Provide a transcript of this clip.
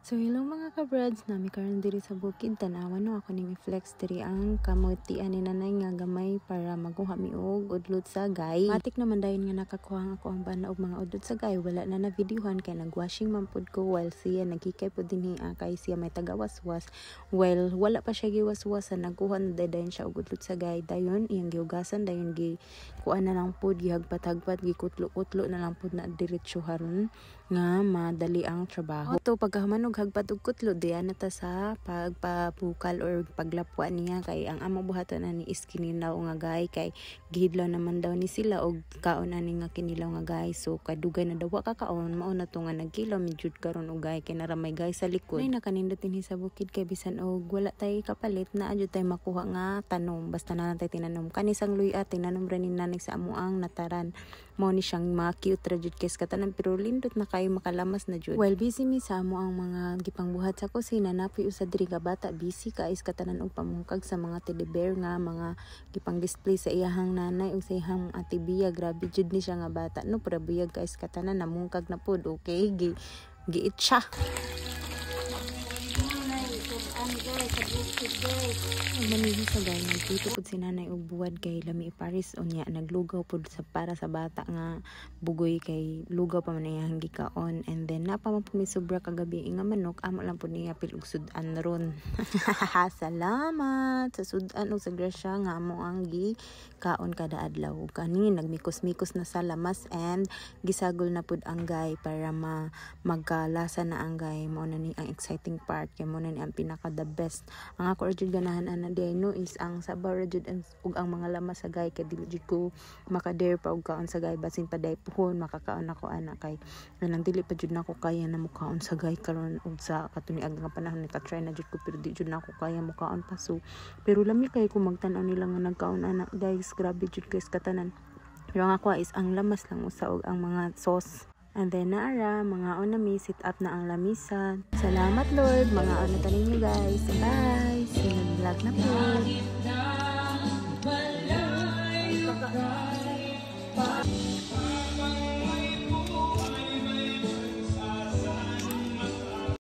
So hello mga ka-brads, nami karon diri sa bukid tanawan no ako ning i-flex diri ang kamutian ni nanay nga gamay para maguha mi og udlot sa gay. Matik naman dayon nga nakakuha ako ang bana og mga udlot sa gay, wala na na videohan kay nagwashing man pud ko while siya nagkikay pud dinhi kay siya may tagawaswas. Well, wala pa siya giwaswasan, nagkuha na dayon siya og udlot sa gay. Dayon iyang giugasan, dayon gi kuan na lang pud gihagpat-hagpat, gikutlo-utlo na lang pud na diretso haron nga madali ang trabaho. To pagkahuman og hagpat og kutlo diyan nata sa pagpapukal or paglapwa niya kay ang amo buhaton ani is kinilaw nga gay kay gihidlaw naman daw ni sila og kaon ani nga kinilaw nga gay. So kadugay na daw ka kaon mao na to nga nagkilaw midyud karon og gay kay naramay gay sa likod. Ay nakanindot dinhi sa bukid kay bisan og wala tay kapalit na adyo tay makuha nga tanom basta na tay tinanom kanisang luya tinanom ra ni nanay sa amo ang nataran. Mao ni siyang mga cute ra jud kes katanan pero lindot na kayo makalamas na jud. Well, busy mi sa amo ang mga gipangbuhat sa kusina, napoy usa diri ka bata busy kaayos katanan og pamungkag sa mga teddy bear nga mga gipang display sa iyahang nanay ug sa iyahang ate Bia. Grabe jud ni siya nga bata no, pero buyag kaayos katanan namungkag na pud. Okay, giit siya. Manili sa gay nagtito pud si nanay og buwad kay lami Paris unya naglugaw pud sa para sa bata nga bugoy kay lugaw pa man iyang gikaon. And then napa man pud mi sobra kagabi nga manok amo lang pud niya pil og sudan ron. Salamat sa sudan o sa grasya nga amo ang gikaon kada adlaw. Kani nagmikos-mikos na sa lamas and gisagol na pud ang gay para magkalasa na ang gay. Mao na ni ang exciting part kay mao na ni ang pinaka the best. Ang ako jud ganahan ana day no is ang sabaw jud ug ang mga lamas sa gay kay dili jud ko maka-dare pa og kaon sa gay basin pa day puhon makakaon ako ana kay nang dili pa jud nako kaya na mukaon sa gay karon ug sa katuniag nga panahon ni ka-try na jud ko pero di jud nako kaya mukaon pa. So pero lami kay ko magtan-aw nila nga nagkaon ana guys, grabe jud guys katanan. Pero ang ako is ang lamas lang usa og ang mga sauce. And then naara, mga onami, sit up na ang lamisa. Salamat Lord, mga ono tanin niyo guys. Bye! See you vlog na po.